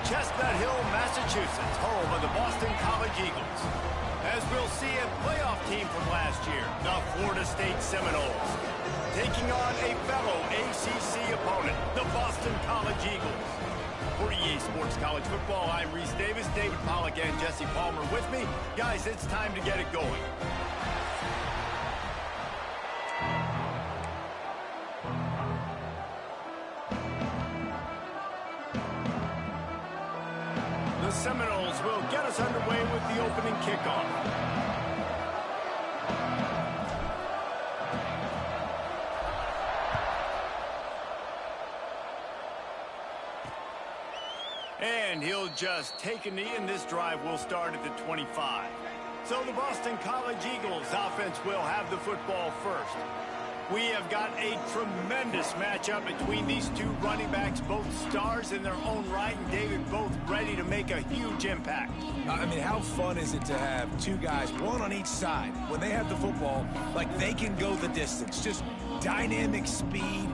Chestnut Hill, Massachusetts, home of the Boston College Eagles. As we'll see, a playoff team from last year, the Florida State Seminoles, taking on a fellow ACC opponent, the Boston College Eagles. For EA Sports College Football, I'm Reese Davis, David Pollack, and Jesse Palmer with me. Guys, it's time to get it going. The Seminoles will get us underway with the opening kickoff. And he'll just take a knee, and this drive will start at the 25. So the Boston College Eagles offense will have the football first. We have got a tremendous matchup between these two running backs, both stars in their own right, and David, both ready to make a huge impact. I mean, how fun is it to have two guys, one on each side, when they have the football, like they can go the distance. Just dynamic speed,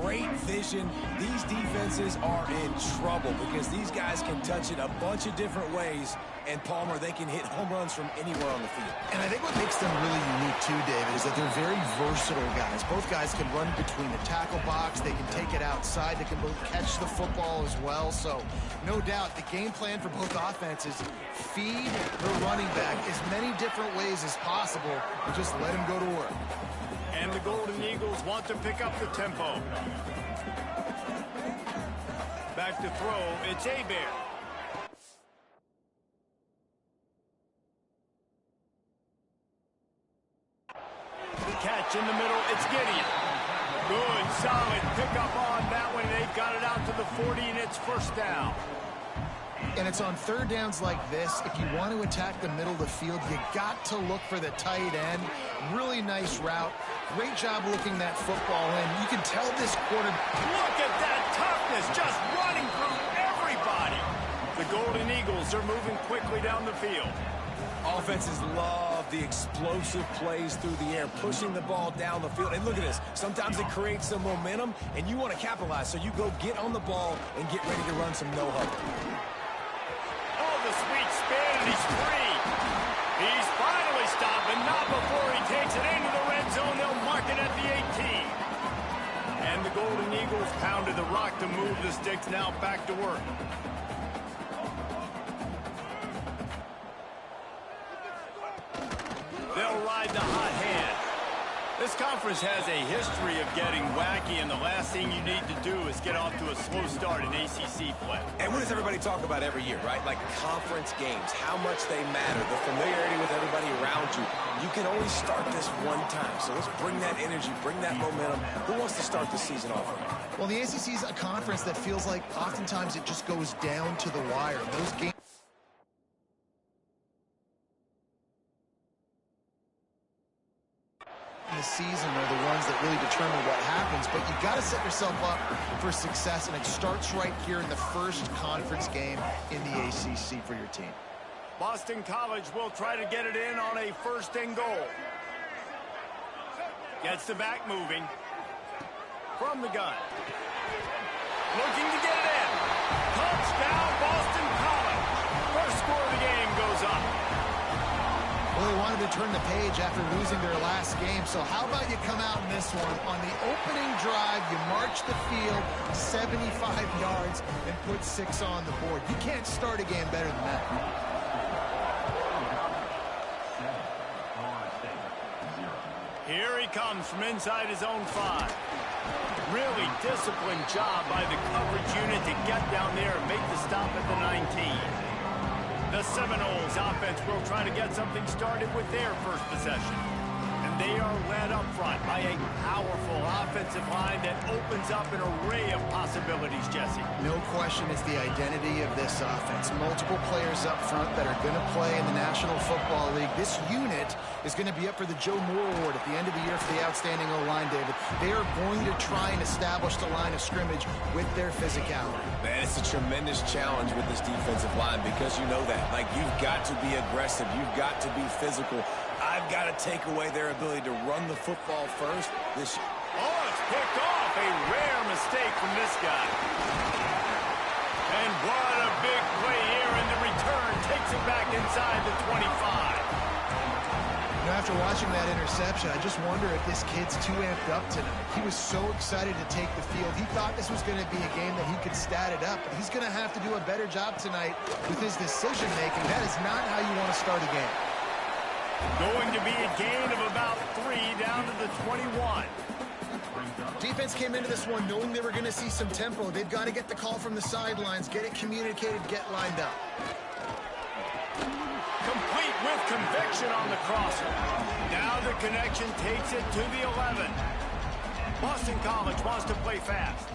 great vision. These defenses are in trouble because these guys can touch it a bunch of different ways. And Palmer, they can hit home runs from anywhere on the field. And I think what makes them really unique too, David, is that they're very versatile guys. Both guys can run between the tackle box. They can take it outside. They can both catch the football as well. So no doubt the game plan for both offenses, feed the running back as many different ways as possible and just let him go to work. And the Golden Eagles want to pick up the tempo. Back to throw, it's Hebert. Catch in the middle, it's Gideon. Good, solid pickup on that one. They've got it out to the 40, and it's first down. And it's on third downs like this. If you want to attack the middle of the field, you got to look for the tight end. Really nice route. Great job looking that football in. You can tell this quarter. Look at that toughness, just running through everybody. The Golden Eagles are moving quickly down the field. Offenses love the explosive plays through the air, pushing the ball down the field. And look at this. Sometimes it creates some momentum, and you want to capitalize. So you go get on the ball and get ready to run some no-huddle. Oh, the sweet spin, and he's free. He's finally stopped, but not before he takes it into the red zone. They'll mark it at the 18. And the Golden Eagles pounded the rock to move the sticks. Now back to work. They'll ride the hot hand. This conference has a history of getting wacky, and the last thing you need to do is get off to a slow start in ACC play. And what does everybody talk about every year, right? Like conference games, how much they matter, the familiarity with everybody around you. You can only start this one time, so let's bring that energy, bring that momentum. Who wants to start the season off? Well, the ACC is a conference that feels like oftentimes it just goes down to the wire. Those games in the season are the ones that really determine what happens, but you got to set yourself up for success, and it starts right here in the first conference game in the ACC for your team. Boston College will try to get it in on a first and goal. Gets the back moving. From the gun. Looking to get it in. Touchdown, Boston College. First score of the game goes up. Well, they wanted to turn the page after losing their last game, so how about you come out in this one? On the opening drive, you march the field 75 yards and put 6 on the board. You can't start a game better than that. Here he comes from inside his own 5. Really disciplined job by the coverage unit to get down there and make the stop at the 19. The Seminoles offense will try to get something started with their first possession. And they are led up front by a powerful offensive line that opens up an array of possibilities, Jesse. No question it's the identity of this offense. Multiple players up front that are going to play in the National Football League. This unit is going to be up for the Joe Moore Award at the end of the year for the outstanding O-line, David. They are going to try and establish the line of scrimmage with their physicality. Man, it's a tremendous challenge with this defensive line because you know that. Like, you've got to be aggressive. You've got to be physical. I've got to take away their ability to run the football first. Oh, it's picked off. A rare mistake from this guy. And what a big after watching that interception, I just wonder if this kid's too amped up tonight. He was so excited to take the field. He thought this was going to be a game that he could stat it up, but he's going to have to do a better job tonight with his decision-making. That is not how you want to start a game. Going to be a gain of about 3 down to the 21. Defense came into this one knowing they were going to see some tempo. They've got to get the call from the sidelines, get it communicated, get lined up. Complete with conviction on the crosser. Now the connection takes it to the 11. Boston College wants to play fast.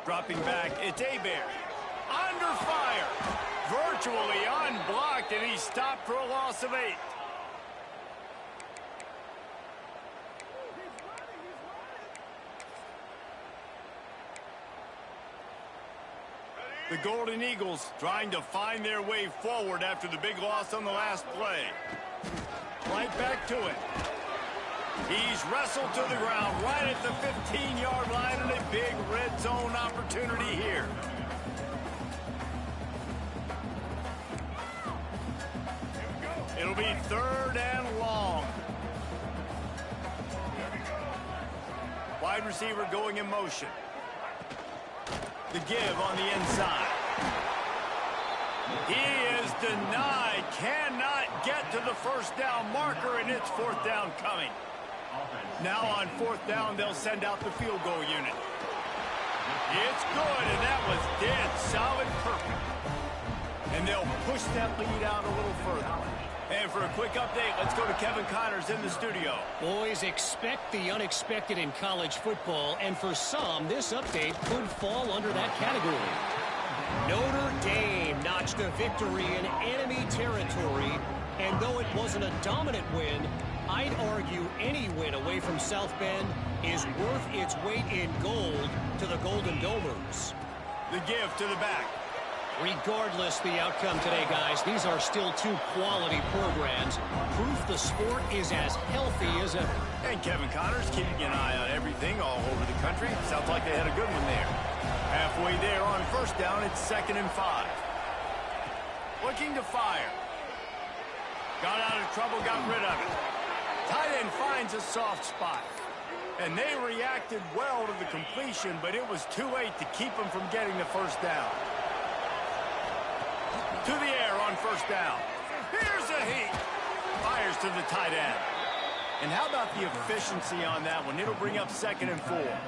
Dropping back, it's Hebert. Under fire. Virtually unblocked, and he's stopped for a loss of 8. The Golden Eagles trying to find their way forward after the big loss on the last play. Right back to it. He's wrestled to the ground right at the 15-yard line, and a big red zone opportunity here. It'll be 3rd and long. Wide receiver going in motion. The give on the inside. He is denied. Cannot get to the first down marker, and it's 4th down coming. Now on 4th down, they'll send out the field goal unit. It's good, and that was dead solid perfect. And they'll push that lead out a little further. And for a quick update, let's go to Kevin Connors in the studio. Boys, expect the unexpected in college football, and for some, this update could fall under that category. Notre Dame notched a victory in enemy territory, and though it wasn't a dominant win, I'd argue any win away from South Bend is worth its weight in gold to the Golden Domers. The give to the back. Regardless the outcome today, guys, these are still 2 quality programs. Proof the sport is as healthy as ever. And Kevin Connors keeping an eye on everything all over the country. Sounds like they had a good one there. Halfway there on 1st down, it's 2nd and 5. Looking to fire. Got out of trouble, got rid of it. Tight end finds a soft spot. And they reacted well to the completion, but it was too late to keep them from getting the 1st down. To the air on 1st down. Here's a heat. Fires to the tight end. And how about the efficiency on that one? It'll bring up 2nd and 4.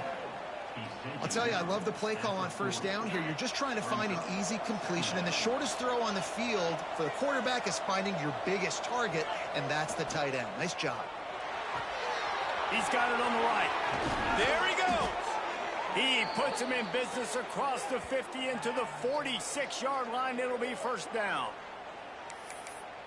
I'll tell you, I love the play call on 1st down here. You're just trying to find an easy completion, and the shortest throw on the field for the quarterback is finding your biggest target, and that's the tight end. Nice job. He's got it on the right. There he goes. He puts him in business across the 50 into the 46-yard line. It'll be 1st down.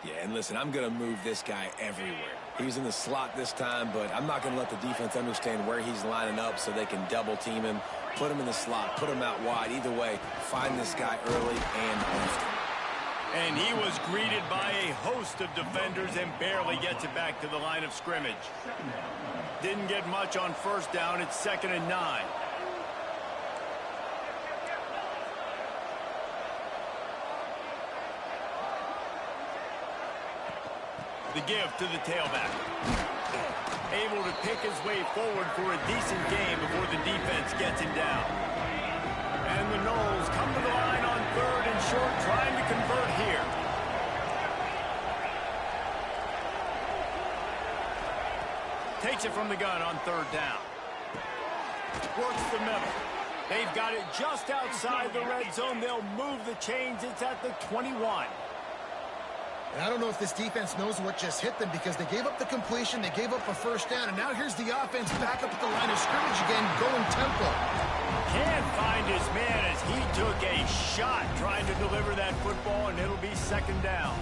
Yeah, and listen, I'm going to move this guy everywhere. He was in the slot this time, but I'm not going to let the defense understand where he's lining up so they can double-team him, put him in the slot, put him out wide. Either way, find this guy early and often. And he was greeted by a host of defenders and barely gets it back to the line of scrimmage. Didn't get much on 1st down. It's 2nd and 9. The give to the tailback. Able to pick his way forward for a decent game before the defense gets him down. And the Noles come to the line on 3rd and short, trying to convert here. Takes it from the gun on 3rd down. Works the middle. They've got it just outside the red zone. They'll move the chains. It's at the 21. And I don't know if this defense knows what just hit them, because they gave up the completion, they gave up a 1st down, and now here's the offense back up at the line of scrimmage again, going tempo. Can't find his man as he took a shot trying to deliver that football, and it'll be 2nd down.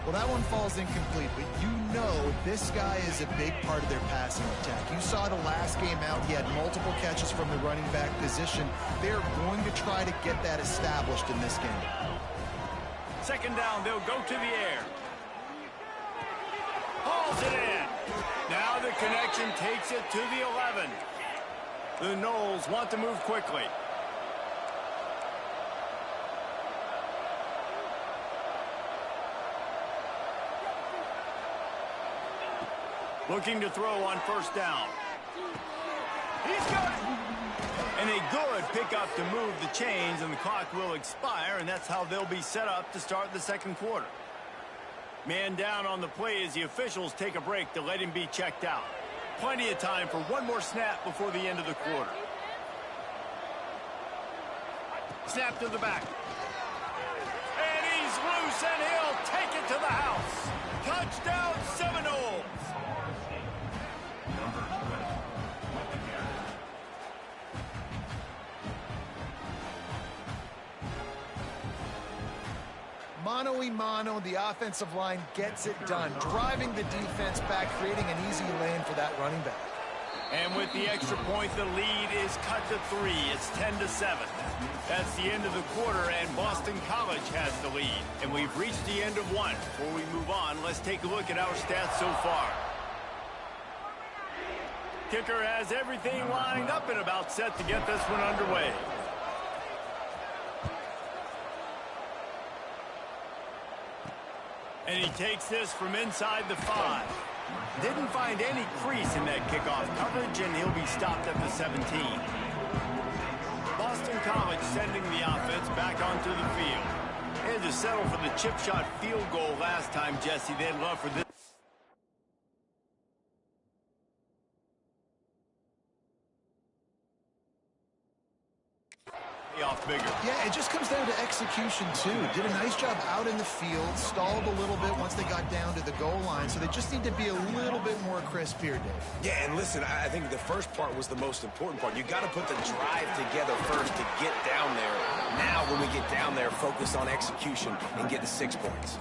Well, that one falls incomplete, but you know this guy is a big part of their passing attack. You saw the last game out, he had multiple catches from the running back position. They're going to try to get that established in this game. 2nd down, they'll go to the air. Hauls it in. Now the connection takes it to the 11. The Noles want to move quickly. Looking to throw on first down. He's got it. And a good pickup to move the chains, and the clock will expire, and that's how they'll be set up to start the second quarter. Man down on the play as the officials take a break to let him be checked out. Plenty of time for one more snap before the end of the quarter. Snap to the back. And he's loose, and he'll take it to the house. Touchdown, Seminoles. Mano-a-mano, the offensive line gets it done, driving the defense back, creating an easy lane for that running back. And with the extra point, the lead is cut to 3. It's 10-7. That's the end of the quarter, and Boston College has the lead. And we've reached the end of one. Before we move on, let's take a look at our stats so far. Kicker has everything lined up and about set to get this one underway. And he takes this from inside the 5. Didn't find any crease in that kickoff coverage, and he'll be stopped at the 17. Boston College sending the offense back onto the field. They had to settle for the chip shot field goal last time, Jesse. They'd love for this. Off bigger. Yeah, it just comes down to execution, too. Did a nice job out in the field, stalled a little bit once they got down to the goal line, so they just need to be a little bit more crisp here, Dave. Yeah, and listen, I think the first part was the most important part. You got to put the drive together first to get down there. Now, when we get down there, focus on execution and get the 6 points.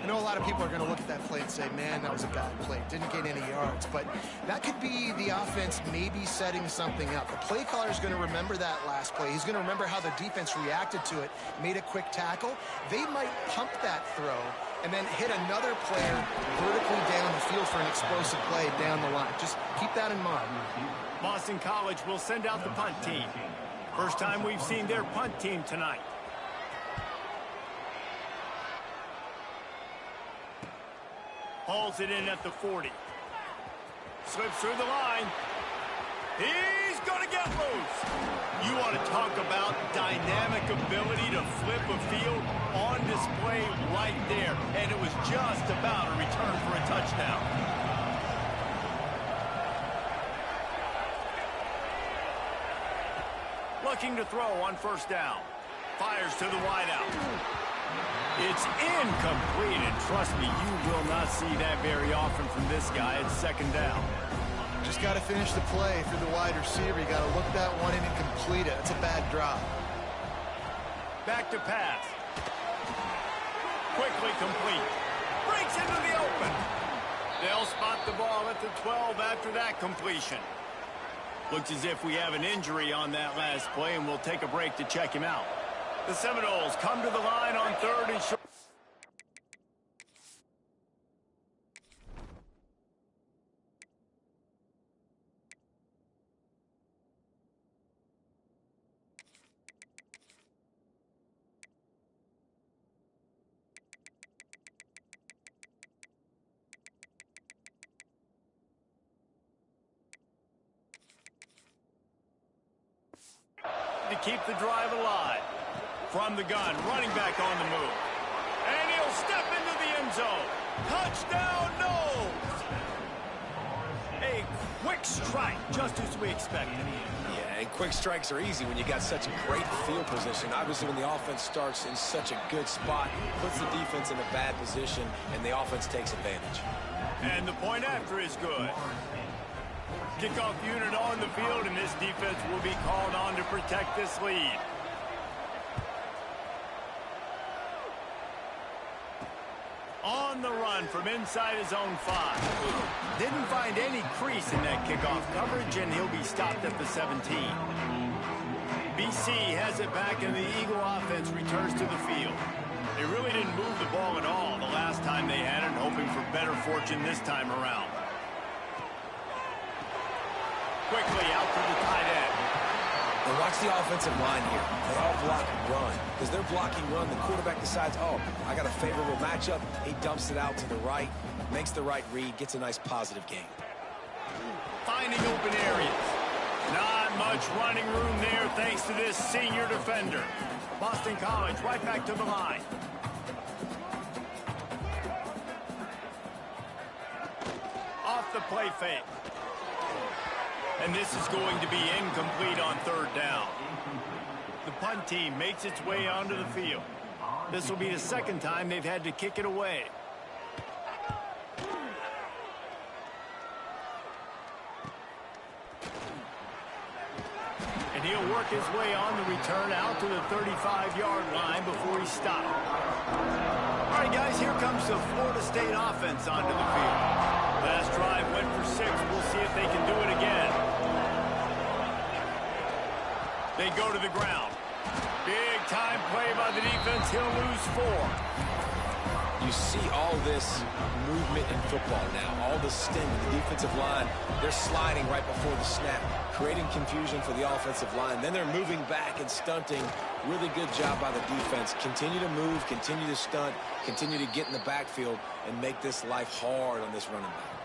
I know a lot of people are going to look at that play and say, man, that was a bad play. Didn't gain any yards. But that could be the offense maybe setting something up. The play caller is going to remember that last play. He's going to remember how the defense reacted to it, made a quick tackle. They might pump that throw and then hit another player vertically down the field for an explosive play down the line. Just keep that in mind. Boston College will send out the punt team. First time we've seen their punt team tonight. Hauls it in at the 40. Slips through the line. He's going to get loose. You want to talk about dynamic ability to flip a field on display right there. And it was just about a return for a touchdown. Looking to throw on first down. Fires to the wideout. It's incomplete, and trust me, you will not see that very often from this guy. It's second down. Just got to finish the play through the wide receiver. You got to look that one in and complete it. It's a bad drop. Back to pass. Quickly complete. Breaks into the open. They'll spot the ball at the 12 after that completion. Looks as if we have an injury on that last play, and we'll take a break to check him out. The Seminoles come to the line on third and short. To keep the drive alive. From the gun, running back on the move. And he'll step into the end zone. Touchdown, Noles! A quick strike, just as we expected. Yeah, and quick strikes are easy when you got such a great field position. Obviously, when the offense starts in such a good spot, puts the defense in a bad position, and the offense takes advantage. And the point after is good. Kickoff unit on the field, and this defense will be called on to protect this lead. On the run from inside his own 5. Didn't find any crease in that kickoff coverage, and he'll be stopped at the 17. BC has it back, and the Eagle offense returns to the field. They really didn't move the ball at all the last time they had it, hoping for better fortune this time around. Quickly out to the tight end. And watch the offensive line here. They all block and run. As they're blocking run, the quarterback decides, oh, I got a favorable matchup. He dumps it out to the right. makes the right read, gets a nice positive gain. Finding open areas. Not much running room there thanks to this senior defender. Boston College right back to the line. Off the play fake. And this is going to be incomplete on third down. The punt team makes its way onto the field. This will be the second time they've had to kick it away. And he'll work his way on the return out to the 35-yard line before he stopped. All right, guys, here comes the Florida State offense onto the field. Last drive went for 6. We'll see if they can do it again. They go to the ground. Big-time play by the defense. He'll lose 4. You see all this movement in football now, all the sting in the defensive line. They're sliding right before the snap, creating confusion for the offensive line. Then they're moving back and stunting. Really good job by the defense. Continue to move, continue to stunt, continue to get in the backfield and make this life hard on this running back.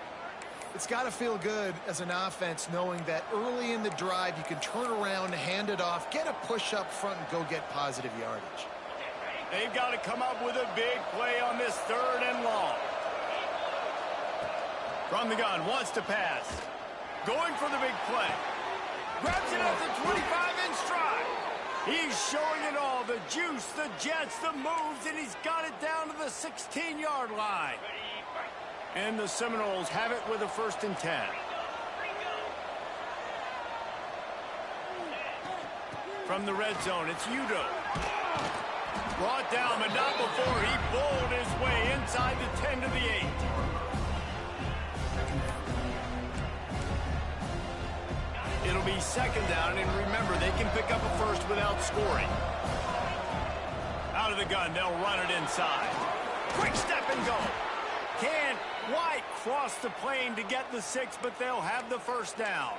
It's got to feel good as an offense knowing that early in the drive you can turn around, hand it off, get a push up front, and go get positive yardage. They've got to come up with a big play on this 3rd and long. From the gun, wants to pass. Going for the big play. Grabs it at the 25 in stride. He's showing it all, the juice, the jets, the moves, and he's got it down to the 16-yard line. And the Seminoles have it with a 1st and 10. From the red zone, it's Udo. Brought down, but not before he bowled his way inside the 10 to the 8. It'll be 2nd down, and remember, they can pick up a 1st without scoring. Out of the gun, they'll run it inside. Quick step and go. Can't quite cross the plane to get the 6, but they'll have the 1st down.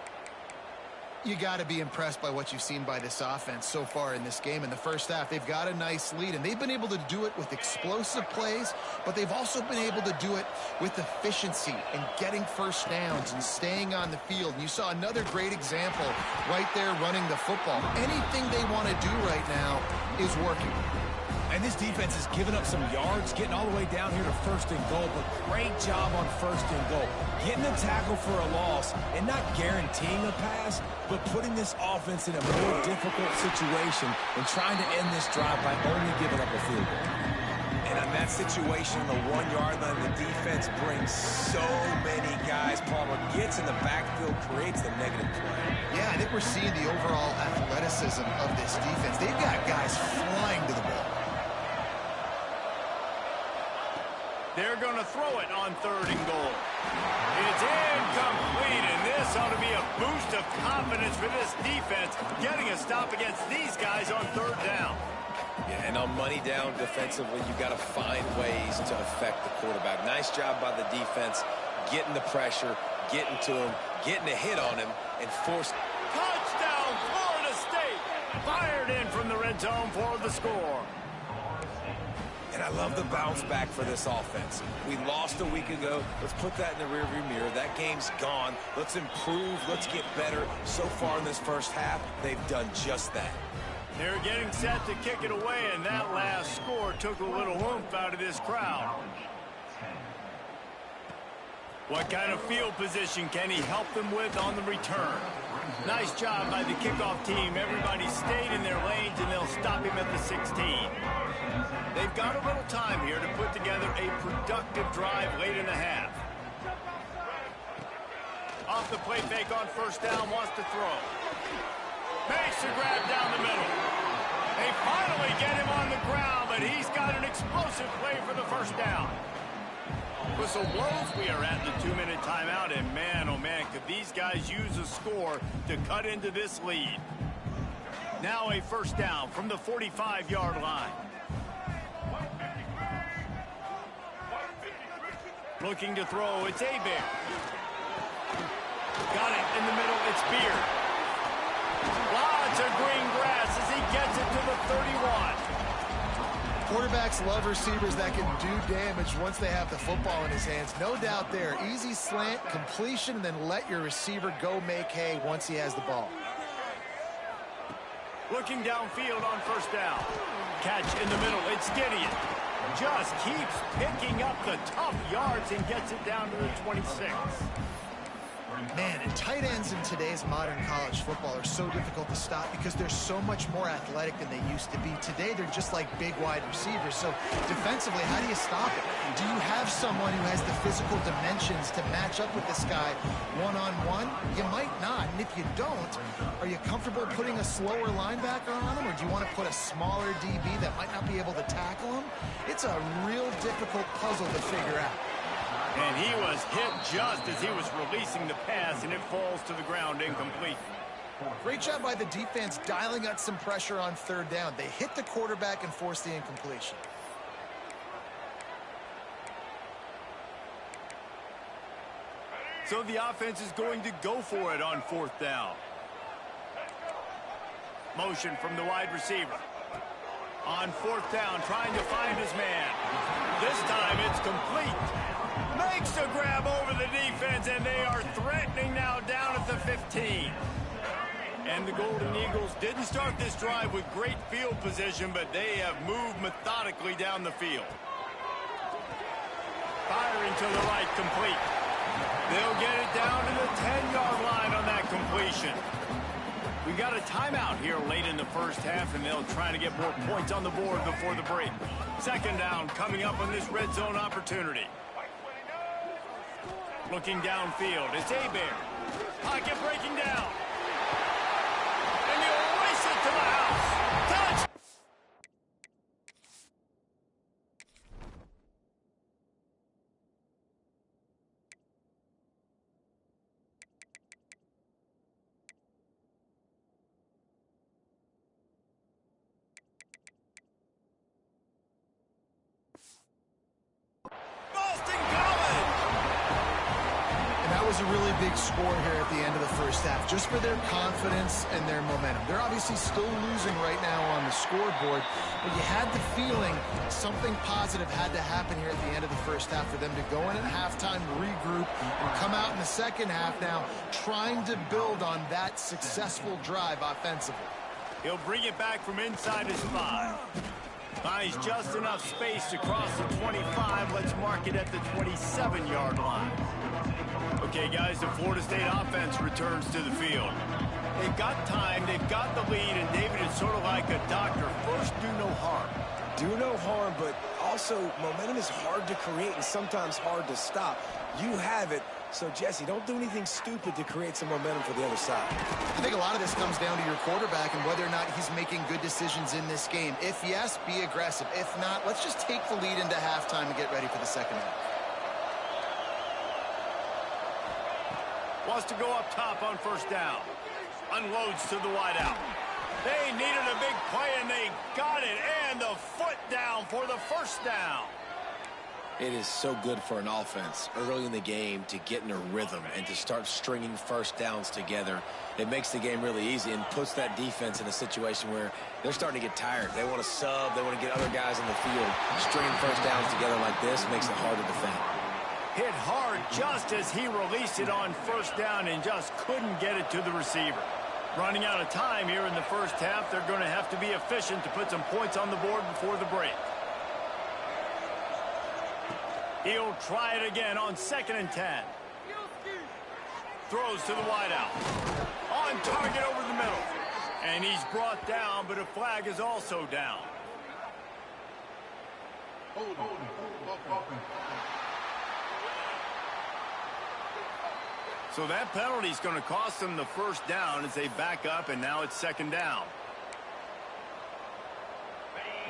You got to be impressed by what you've seen by this offense so far in this game. In the first half, they've got a nice lead, and they've been able to do it with explosive plays, but they've also been able to do it with efficiency and getting 1st downs and staying on the field. And you saw another great example right there running the football. Anything they want to do right now is working. And this defense has given up some yards, getting all the way down here to 1st and goal, but great job on 1st and goal. Getting a tackle for a loss and not guaranteeing a pass, but putting this offense in a more difficult situation and trying to end this drive by only giving up a field goal. And in that situation, on the 1-yard line, the defense brings so many guys. Palmer gets in the backfield, creates the negative play. Yeah, I think we're seeing the overall athleticism of this defense. They've got guys flying to the ball. They're going to throw it on 3rd and goal. It's incomplete, and this ought to be a boost of confidence for this defense, getting a stop against these guys on 3rd down. Yeah, and on money down defensively, you've got to find ways to affect the quarterback. Nice job by the defense, getting the pressure, getting to him, getting a hit on him, and force. Touchdown, Florida State! Fired in from the red zone for the score. And I love the bounce back for this offense. We lost a week ago. Let's put that in the rearview mirror. That game's gone. Let's improve. Let's get better. So far in this first half, they've done just that. They're getting set to kick it away, and that last score took a little oomph out of this crowd. What kind of field position can he help them with on the return? Nice job by the kickoff team. Everybody stayed in their lanes, and they'll stop him at the 16. They've got a little time here to put together a productive drive late in the half. Off the play fake on 1st down, wants to throw. Makes the grab down the middle. They finally get him on the ground, but he's got an explosive play for the 1st down. Whistle blows. We are at the 2-minute timeout, and man, oh man, could these guys use a score to cut into this lead. Now a 1st down from the 45-yard line. Looking to throw, it's Hebert. Got it in the middle, it's Beard. Lots of green grass as he gets it to the 31. Quarterbacks love receivers that can do damage once they have the football in his hands. No doubt there. Easy slant, completion, and then let your receiver go make hay once he has the ball. Looking downfield on first down. Catch in the middle. It's Gideon. Just keeps picking up the tough yards and gets it down to the 26. Man, and tight ends in today's modern college football are so difficult to stop because they're so much more athletic than they used to be. Today, they're just like big wide receivers. So defensively, how do you stop it? Do you have someone who has the physical dimensions to match up with this guy one-on-one? You might not. And if you don't, are you comfortable putting a slower linebacker on him, or do you want to put a smaller DB that might not be able to tackle him? It's a real difficult puzzle to figure out. And he was hit just as he was releasing the pass, and it falls to the ground incomplete. Great job by the defense dialing out some pressure on third down. They hit the quarterback and forced the incompletion. So the offense is going to go for it on fourth down. Motion from the wide receiver. On fourth down, trying to find his man. This time it's complete. Makes a grab over the defense, and they are threatening now down at the 15. And the Golden Eagles didn't start this drive with great field position, but they have moved methodically down the field. Firing to the right, complete. They'll get it down to the 10-yard line on that completion. We got a timeout here late in the first half, and they'll try to get more points on the board before the break. Second down coming up on this red zone opportunity. Looking downfield, it's Hebert. Pocket breaking down. And he'll race it to the house. Touch! Was a really big score here at the end of the first half, just for their confidence and their momentum. They're obviously still losing right now on the scoreboard, but you had the feeling something positive had to happen here at the end of the first half for them to go in at halftime, regroup, and come out in the second half now trying to build on that successful drive offensively. He'll bring it back from inside his 5. Finds just enough space to cross the 25. Let's mark it at the 27-yard line. Okay, guys, the Florida State offense returns to the field. They've got time, they've got the lead, and David is sort of like a doctor. First, do no harm. Do no harm, but also momentum is hard to create and sometimes hard to stop. You have it, so Jesse, don't do anything stupid to create some momentum for the other side. I think a lot of this comes down to your quarterback and whether or not he's making good decisions in this game. If yes, be aggressive. If not, let's just take the lead into halftime and get ready for the second half. Wants to go up top on first down. Unloads to the wideout. They needed a big play, and they got it. And the foot down for the first down. It is so good for an offense early in the game to get in a rhythm and to start stringing first downs together. It makes the game really easy and puts that defense in a situation where they're starting to get tired. They want to sub. They want to get other guys in the field. Stringing first downs together like this makes it hard to defend. Hit hard just as he released it on first down and just couldn't get it to the receiver. Running out of time here in the first half, they're going to have to be efficient to put some points on the board before the break. He'll try it again on 2nd and 10. Throws to the wideout. On target over the middle. And he's brought down, but a flag is also down. So that penalty is going to cost them the first down as they back up, and now it's 2nd down.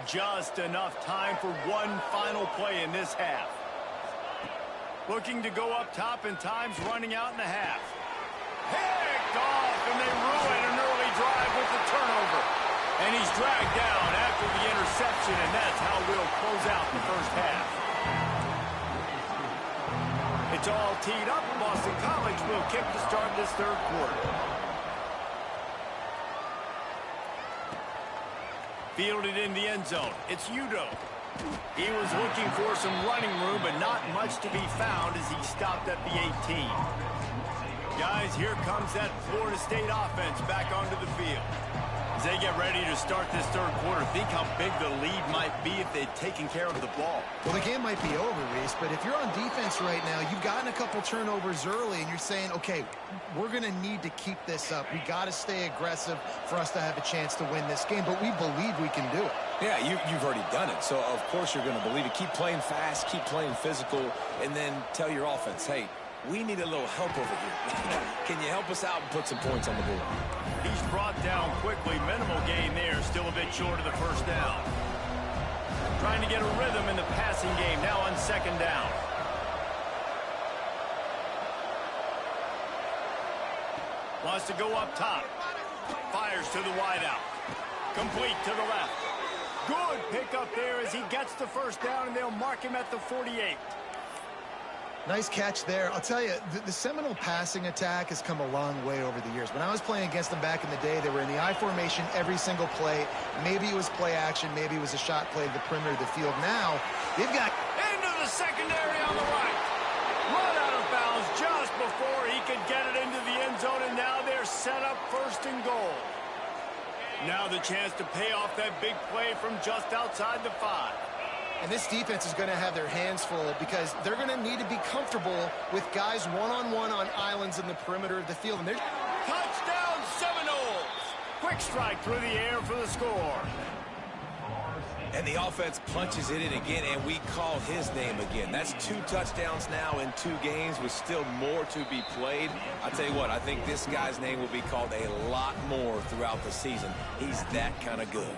Just enough time for one final play in this half. Looking to go up top, and time's running out in the half. Picked off, and they ruin an early drive with the turnover. And he's dragged down after the interception, and that's how we'll close out the first half. It's all teed up. Boston College will kick to start this third quarter. Fielded in the end zone. It's Udoh. He was looking for some running room, but not much to be found as he stopped at the 18. Guys, here comes that Florida State offense back onto the field. As they get ready to start this third quarter, think how big the lead might be if they'd taken care of the ball. Well, the game might be over, Reese, but if you're on defense right now, you've gotten a couple turnovers early, and you're saying, okay, we're going to need to keep this up. We got to stay aggressive for us to have a chance to win this game, but we believe we can do it. Yeah, you've already done it, so of course you're going to believe it. Keep playing fast, keep playing physical, and then tell your offense, hey, we need a little help over here. Can you help us out and put some points on the board? He's brought down quickly. Minimal gain there. Still a bit short of the first down. Trying to get a rhythm in the passing game. Now on second down. Wants to go up top. Fires to the wideout. Complete to the left. Good pickup there as he gets the first down, and they'll mark him at the 48. Nice catch there. I'll tell you, the Seminole passing attack has come a long way over the years. When I was playing against them back in the day, they were in the I formation every single play. Maybe it was play action. Maybe it was a shot play to the perimeter of the field. Now, they've got... Into the secondary on the right. Run out of bounds just before he could get it into the end zone, and now they're set up first and goal. Now the chance to pay off that big play from just outside the 5. And this defense is going to have their hands full because they're going to need to be comfortable with guys one-on-one on islands in the perimeter of the field. And touchdown Seminoles! Quick strike through the air for the score. And the offense punches it in again, and we call his name again. That's 2 touchdowns now in 2 games with still more to be played. I'll tell you what, I think this guy's name will be called a lot more throughout the season. He's that kind of good.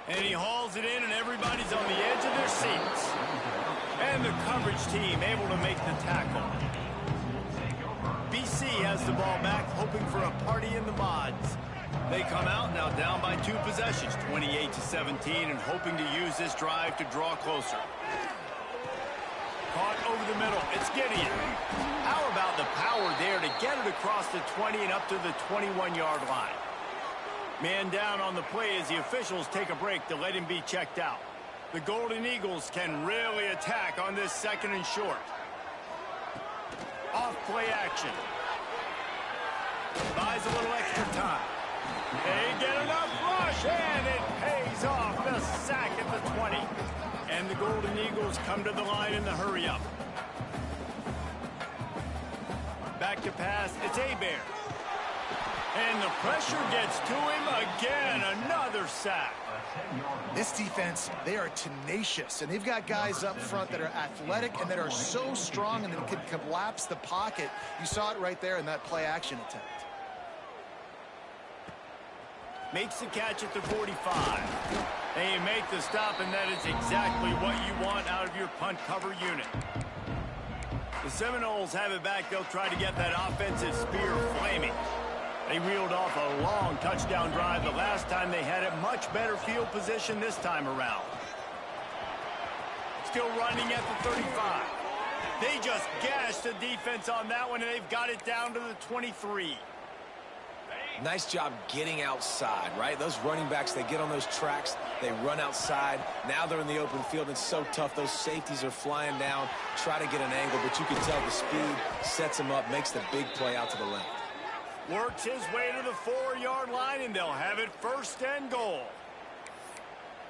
And he hauls it in, and everybody's on the edge of their seats. And the coverage team able to make the tackle. BC has the ball back, hoping for a party in the mods. They come out now down by 2 possessions, 28-17, and hoping to use this drive to draw closer. Caught over the middle. It's Gideon. How about the power there to get it across the 20 and up to the 21-yard line? Man down on the play as the officials take a break to let him be checked out. The Golden Eagles can really attack on this second and short. Off play action. Buys a little extra time. They get enough rush, and it pays off. The sack at the 20. And the Golden Eagles come to the line in the hurry-up. Back to pass. It's Hebert. And the pressure gets to him again. Another sack. This defense, they are tenacious, and they've got guys up front that are athletic and that are so strong and that can collapse the pocket. You saw it right there in that play-action attempt. Makes the catch at the 45. And you make the stop, and that is exactly what you want out of your punt cover unit. The Seminoles have it back. They'll try to get that offensive spear flaming. They reeled off a long touchdown drive the last time they had it. Much better field position this time around. Still running at the 35. They just gashed the defense on that one, and they've got it down to the 23. Nice job getting outside, right? Those running backs, they get on those tracks, they run outside. Now they're in the open field. It's so tough. Those safeties are flying down, try to get an angle, but you can tell the speed sets him up, makes the big play out to the left. Works his way to the 4-yard line, and they'll have it first and goal.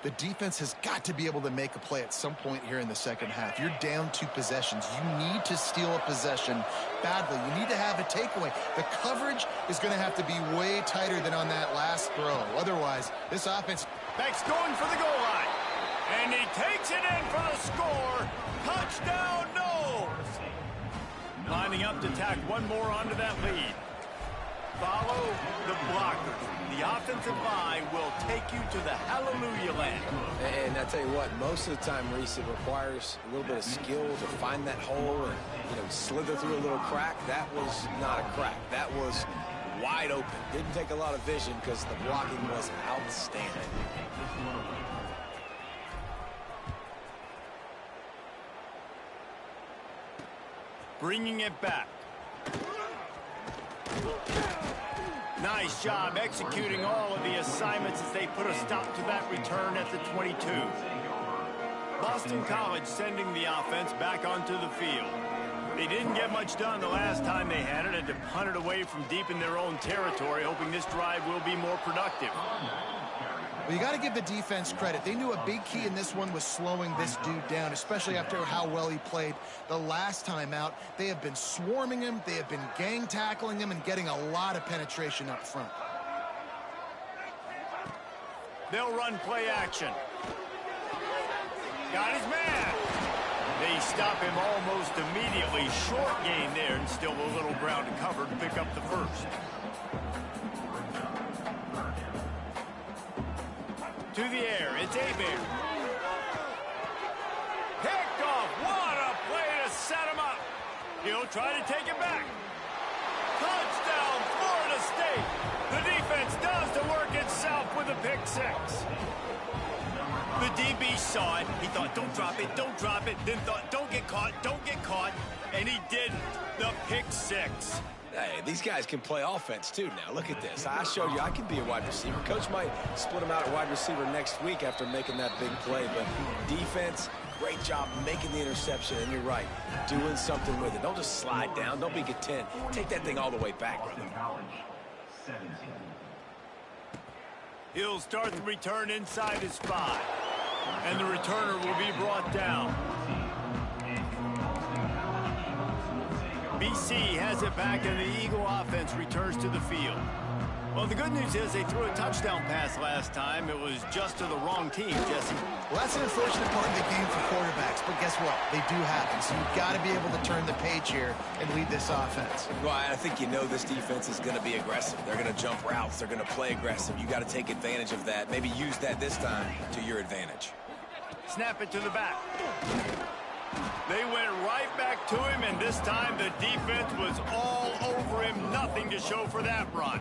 The defense has got to be able to make a play at some point here in the second half. You're down 2 possessions. You need to steal a possession badly. You need to have a takeaway. The coverage is going to have to be way tighter than on that last throw. Otherwise, this offense... Beck's going for the goal line. And he takes it in for the score. Touchdown, Noles. Lining up to tack one more onto that lead. Follow the blockers. The offensive line will take you to the hallelujah land. And I tell you what, most of the time, Reese, it requires a little bit of skill to find that hole and, slither through a little crack. That was not a crack. That was wide open. Didn't take a lot of vision because the blocking was outstanding. Bringing it back. Nice job executing all of the assignments as they put a stop to that return at the 22. Boston College sending the offense back onto the field. They didn't get much done the last time they had it, and to punt it away from deep in their own territory, hoping this drive will be more productive. Well, you got to give the defense credit. They knew a big key in this one was slowing this dude down, especially after how well he played the last time out. They have been swarming him. They have been gang tackling him and getting a lot of penetration up front. They'll run play action. Got his man. They stop him almost immediately. Short gain there, and still a little ground to cover to pick up the first. To the air, it's Hebert. Picked off. What a play to set him up. He'll try to take it back. Touchdown, Florida State. The defense does the work itself with a pick six. The DB saw it. He thought, don't drop it, then thought, don't get caught, and he didn't. The pick six. Hey, these guys can play offense, too, now. Look at this. I showed you I can be a wide receiver. Coach might split him out at wide receiver next week after making that big play, but defense, great job making the interception, and you're right, doing something with it. Don't just slide down. Don't be content. Take that thing all the way back, brother. He'll start the return inside his 5. And the returner will be brought down. BC has it back, and the Eagle offense returns to the field. Well, the good news is they threw a touchdown pass last time. It was just to the wrong team, Jesse. Well, that's an unfortunate part of the game for quarterbacks, but guess what? They do happen, so you've got to be able to turn the page here and lead this offense. Well, I think you know this defense is going to be aggressive. They're going to jump routes. They're going to play aggressive. You got to take advantage of that. Maybe use that this time to your advantage. Snap it to the back. They went right back to him, and this time the defense was all over him. Nothing to show for that run.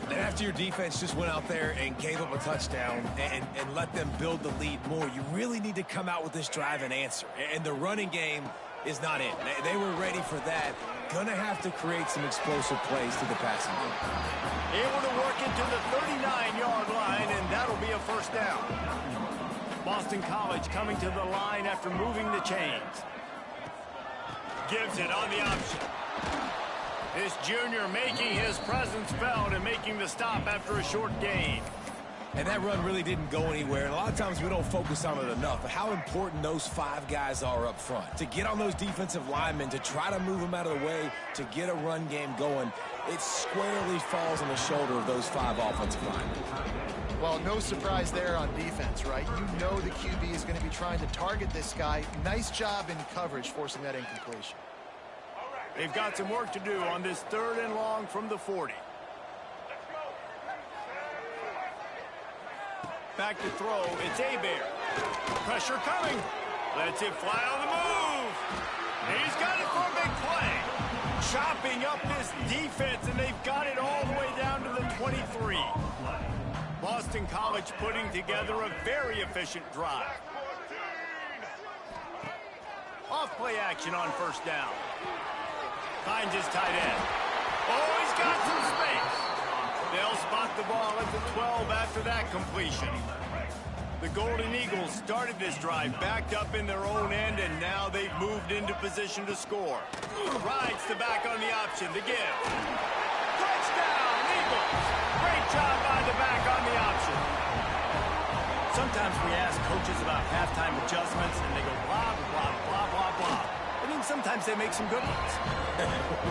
And after your defense just went out there and gave up a touchdown and let them build the lead more, you really need to come out with this drive and answer. And the running game is not in. They were ready for that. Gonna have to create some explosive plays to the passing game. Able to work it to the 39-yard line, and that'll be a first down. Boston College coming to the line after moving the chains. Gives it on the option. This junior making his presence felt and making the stop after a short gain. And that run really didn't go anywhere. And a lot of times we don't focus on it enough. But how important those 5 guys are up front. To get on those defensive linemen, to try to move them out of the way, to get a run game going, it squarely falls on the shoulder of those 5 offensive linemen. Well, no surprise there on defense, right? You know the QB is going to be trying to target this guy. Nice job in coverage, forcing that incompletion. They've got some work to do on this 3rd and long from the 40. Back to throw, it's Hebert. Pressure coming. Lets it fly on the move. He's got it for a big play. Chopping up this defense, and they've got it all the way down to the 23. Boston College putting together a very efficient drive. Off play action on first down. Finds his tight end. Oh, he's got some space. They'll spot the ball at the 12 after that completion. The Golden Eagles started this drive backed up in their own end, and now they've moved into position to score. Rides the back on the option to give. Touchdown, Eagles! Great job by the back on the option. Sometimes we ask coaches about halftime adjustments, and they go blah, blah, blah, blah, blah. I mean, sometimes they make some good ones.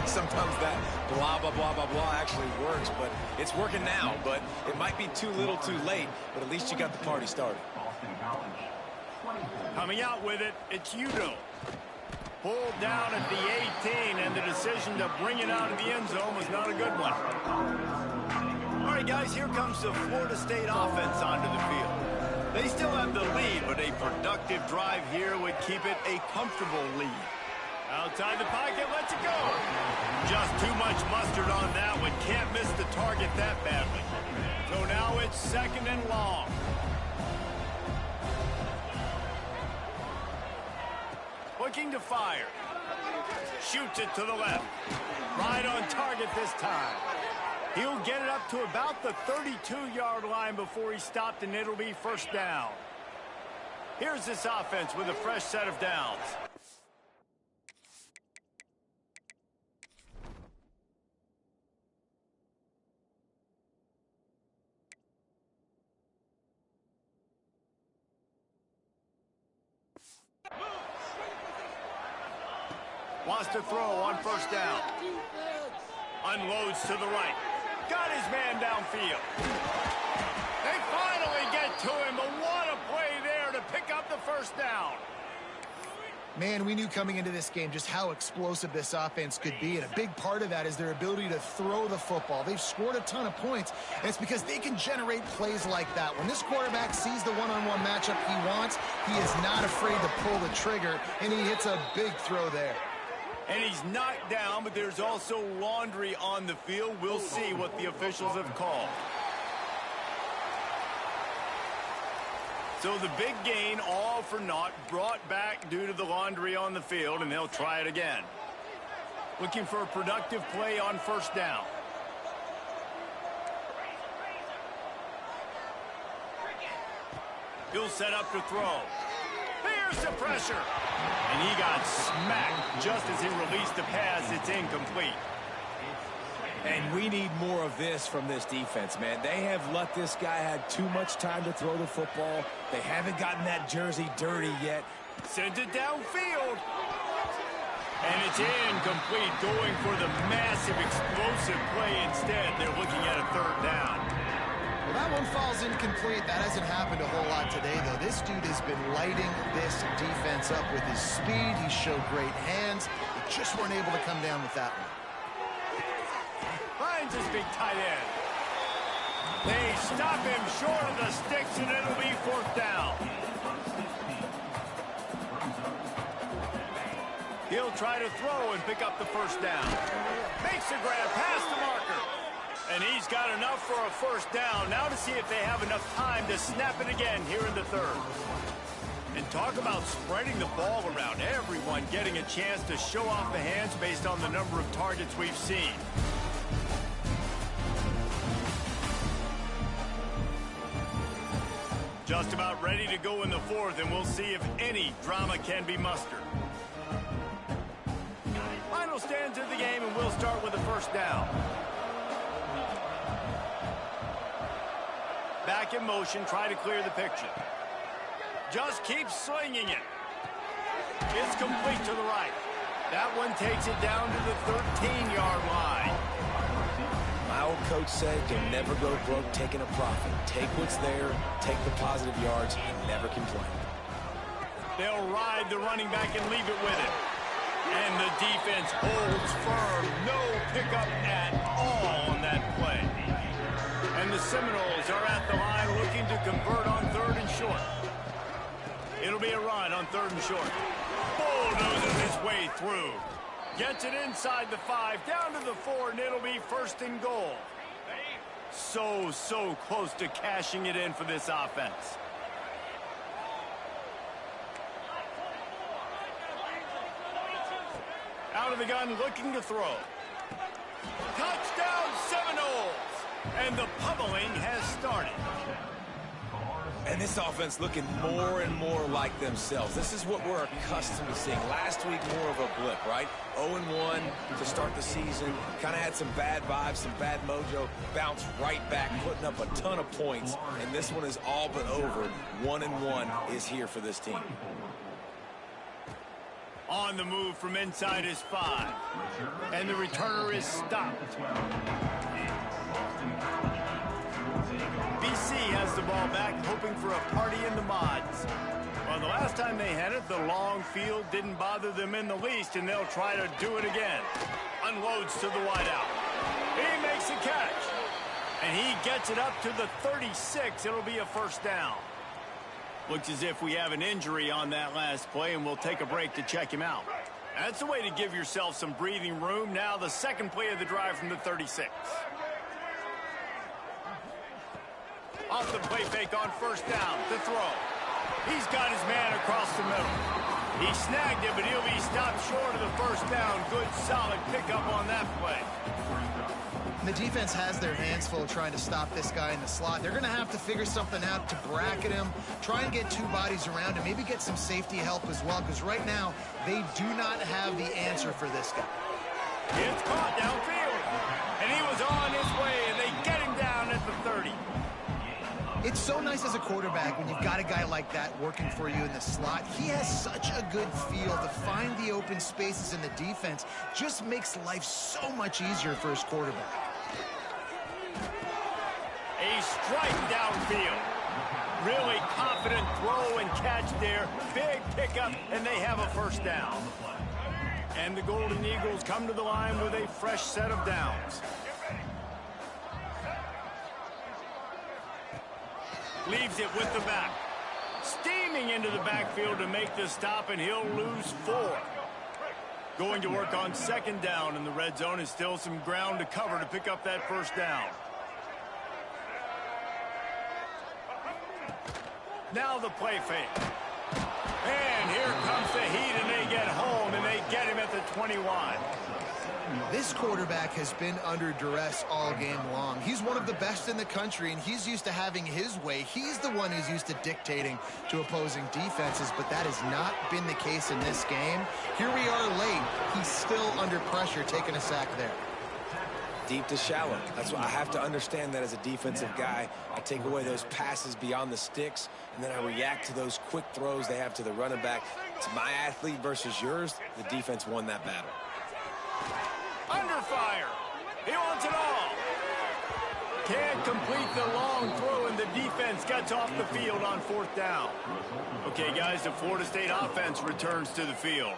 Sometimes that blah, blah, blah, blah, blah actually works, but it's working now. But it might be too little too late, but at least you got the party started. Coming out with it, it's Udo. Pulled down at the 18, and the decision to bring it out of the end zone was not a good one. All right, guys, here comes the Florida State offense onto the field. They still have the lead, but a productive drive here would keep it a comfortable lead. Outside the pocket, lets it go. Just too much mustard on that one. Can't miss the target that badly. So now it's 2nd and long. Looking to fire. Shoots it to the left. Right on target this time. He'll get it up to about the 32-yard line before he stopped, and it'll be first down. Here's this offense with a fresh set of downs. Wants to throw on first down. Unloads to the right. Got his man downfield. They finally get to him, but what a play there to pick up the first down. Man, we knew coming into this game just how explosive this offense could be, and a big part of that is their ability to throw the football. They've scored a ton of points, and it's because they can generate plays like that. When this quarterback sees the one-on-one matchup he wants, he is not afraid to pull the trigger, and he hits a big throw there. And he's knocked down, but there's also laundry on the field. We'll see what the officials have called. So the big gain, all for naught, brought back due to the laundry on the field, and they'll try it again. Looking for a productive play on first down. He'll set up to throw. Here's the pressure. And he got smacked just as he released the pass. It's incomplete. And we need more of this from this defense, man. They have let this guy have too much time to throw the football. They haven't gotten that jersey dirty yet. Sends it downfield. And it's incomplete, going for the massive explosive play instead. They're looking at a third down. Well, that one falls incomplete. That hasn't happened a whole lot today, though. This dude has been lighting this defense up with his speed. He showed great hands. They just weren't able to come down with that one. Finds his big tight end. They stop him short of the sticks, and it'll be fourth down. He'll try to throw and pick up the first down. Makes a grab past the marker. And he's got enough for a first down. Now to see if they have enough time to snap it again here in the third. And talk about spreading the ball around. Everyone getting a chance to show off the hands based on the number of targets we've seen. Just about ready to go in the fourth, and we'll see if any drama can be mustered. Final stands of the game, and we'll start with the first down. Back in motion, try to clear the picture. Just keep slinging it. It's complete to the right. That one takes it down to the 13-yard line. My old coach said you'll never go broke taking a profit. Take what's there, take the positive yards, and never complain. They'll ride the running back and leave it with him. And the defense holds firm. No pickup at all on that play. And the Seminoles are at the line looking to convert on third and short. It'll be a run on third and short. Bulldozes his way through. Gets it inside the 5, down to the 4, and it'll be first and goal. So close to cashing it in for this offense. Out of the gun, looking to throw. Touchdown, Seminoles! And the pummeling has started. And this offense looking more and more like themselves. This is what we're accustomed to seeing. Last week, more of a blip, right? 0-1 to start the season. Kind of had some bad vibes, some bad mojo. Bounced right back, putting up a ton of points. And this one is all but over. 1-1 is here for this team. On the move from inside his 5. And the returner is stopped. BC has the ball back, hoping for a party in the mods. Well, the last time they had it, the long field didn't bother them in the least, and they'll try to do it again. Unloads to the wideout. He makes a catch. And he gets it up to the 36. It'll be a first down. Looks as if we have an injury on that last play, and we'll take a break to check him out. That's a way to give yourself some breathing room. Now the second play of the drive from the 36. Off the play fake on first down. The throw. He's got his man across the middle. He snagged it, but he'll be stopped short of the first down. Good, solid pickup on that play. The defense has their hands full trying to stop this guy in the slot. They're going to have to figure something out to bracket him, try and get two bodies around him, maybe get some safety help as well, because right now they do not have the answer for this guy. It's caught downfield, and he was on his way, and they get him down at the 30. It's so nice as a quarterback when you've got a guy like that working for you in the slot. He has such a good feel to find the open spaces in the defense. Just makes life so much easier for his quarterback. A strike downfield. Really confident throw and catch there. Big pickup, and they have a first down. And the Golden Eagles come to the line with a fresh set of downs. Leaves it with the back. Steaming into the backfield to make the stop, and he'll lose 4. Going to work on second down in the red zone is still some ground to cover to pick up that first down. Now the play fake. And here comes the heat, and they get home, and they get him at the 21. This quarterback has been under duress all game long. He's one of the best in the country, and he's used to having his way. He's the one who's used to dictating to opposing defenses, but that has not been the case in this game. Here we are late. He's still under pressure, taking a sack there. Deep to shallow. That's why I have to understand that as a defensive guy. I take away those passes beyond the sticks, and then I react to those quick throws they have to the running back. It's my athlete versus yours. The defense won that battle. Under fire. He wants it all. Can't complete the long throw, and the defense gets off the field on fourth down. Okay, guys, the Florida State offense returns to the field.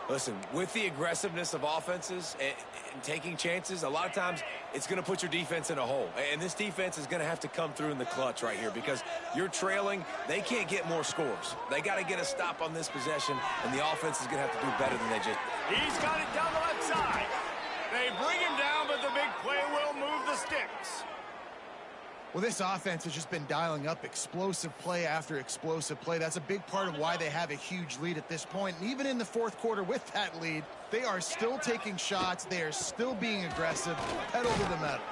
Listen, with the aggressiveness of offenses and taking chances, a lot of times it's going to put your defense in a hole. And this defense is going to have to come through in the clutch right here because you're trailing. They can't get more scores. They got to get a stop on this possession, and the offense is going to have to do better than they just did. He's got it down the left side. They bring him down, but the big play will move the sticks. Well, this offense has just been dialing up explosive play after explosive play. That's a big part of why they have a huge lead at this point. And even in the fourth quarter with that lead, they are still taking shots. They are still being aggressive. Pedal to the metal.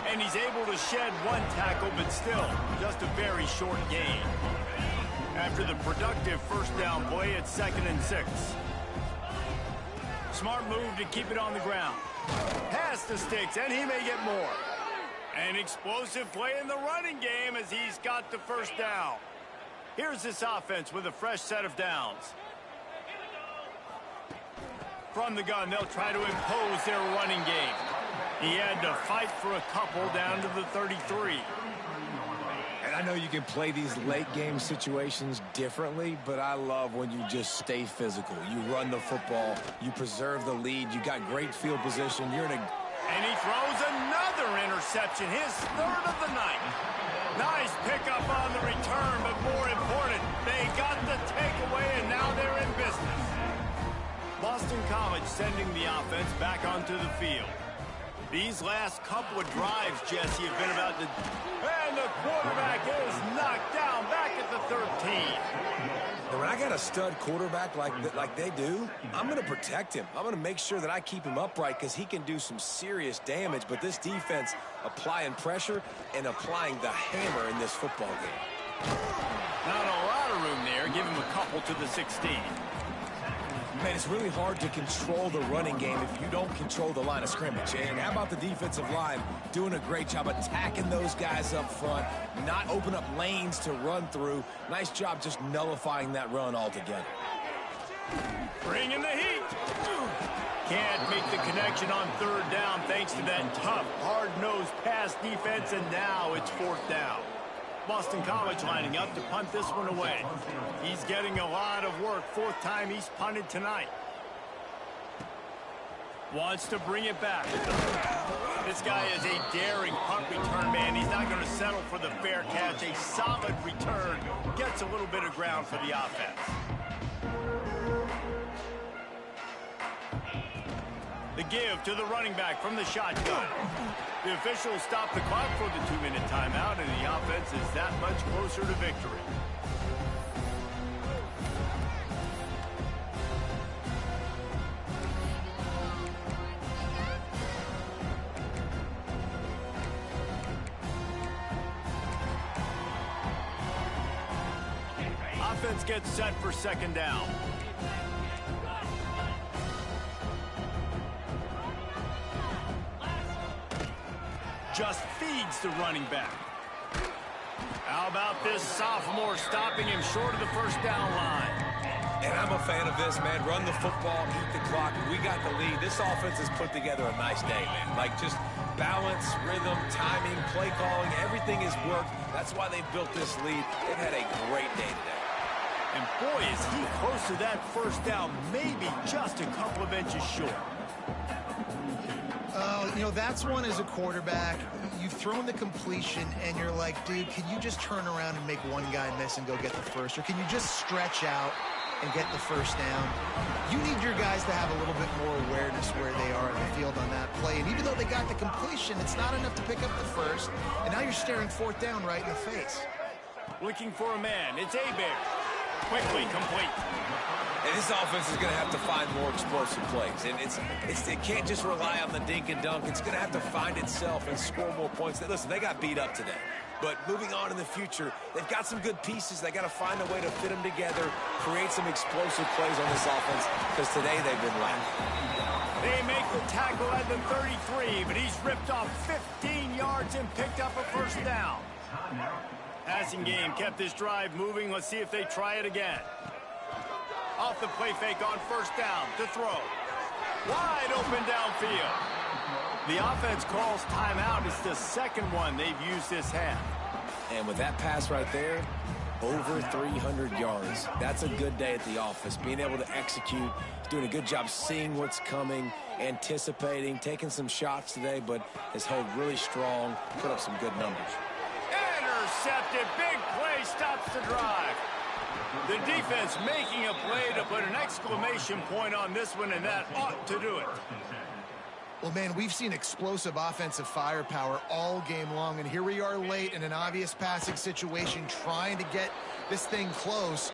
And he's able to shed one tackle, but still just a very short gain. After the productive first down play, it's 2nd and 6. Smart move to keep it on the ground. Pass the sticks, and he may get more. An explosive play in the running game as he's got the first down. Here's this offense with a fresh set of downs. From the gun, they'll try to impose their running game. He had to fight for a couple down to the 33. And I know you can play these late-game situations differently, but I love when you just stay physical. You run the football. You preserve the lead. You got great field position. You're in a... And he throws another interception, his 3rd of the night. Nice pickup on the return, but more important, they got the takeaway, and now they're in business. Boston College sending the offense back onto the field. These last couple of drives, Jesse, have been about the... And the quarterback is knocked down back at the 13. And when I got a stud quarterback like they do, I'm going to protect him. I'm going to make sure that I keep him upright because he can do some serious damage. But this defense applying pressure and applying the hammer in this football game. Not a lot of room there. Give him a couple to the 16. Man, it's really hard to control the running game if you don't control the line of scrimmage. And how about the defensive line doing a great job attacking those guys up front, not open up lanes to run through. Nice job just nullifying that run altogether. Bringing the heat. Can't make the connection on 3rd down thanks to that tough, hard-nosed pass defense, and now it's 4th down. Boston College lining up to punt this one away. He's getting a lot of work. 4th time he's punted tonight. Wants to bring it back. This guy is a daring punt return man. He's not going to settle for the fair catch. A solid return. Gets a little bit of ground for the offense. The give to the running back from the shotgun. The officials stop the clock for the 2-minute timeout, and the offense is that much closer to victory. defense gets set for second down. Just feeds the running back. How about this sophomore stopping him short of the first down line? And I'm a fan of this, man. Run the football, eat the clock. We got the lead. This offense has put together a nice day, man. Like, just balance, rhythm, timing, play calling, everything has worked. That's why they built this lead. They've had a great day today. And boy, is he close to that first down, maybe just a couple of inches short. You know, that's one as a quarterback. You've thrown the completion, and you're like, dude, can you just turn around and make one guy miss and go get the first? Or can you just stretch out and get the first down? You need your guys to have a little bit more awareness where they are in the field on that play. And even though they got the completion, it's not enough to pick up the first. And now you're staring fourth down right in the face. Looking for a man. It's Hebert. Quickly complete. And this offense is going to have to find more explosive plays. And it can't just rely on the dink and dunk. It's going to have to find itself and score more points. Listen, they got beat up today. But moving on in the future, they've got some good pieces. They got to find a way to fit them together, create some explosive plays on this offense, because today they've been lacking. They make the tackle at the 33, but he's ripped off 15 yards and picked up a first down. Passing game kept this drive moving. Let's see if they try it again. Off the play fake on first down to throw. Wide open downfield. The offense calls timeout. It's the second one they've used this half. And with that pass right there, over 300 yards. That's a good day at the office. Being able to execute, doing a good job seeing what's coming, anticipating, taking some shots today, but has held really strong, put up some good numbers. Intercepted. Big play stops the drive. The defense making a play to put an exclamation point on this one, and that ought to do it. Well, man, we've seen explosive offensive firepower all game long, and here we are late in an obvious passing situation trying to get this thing close.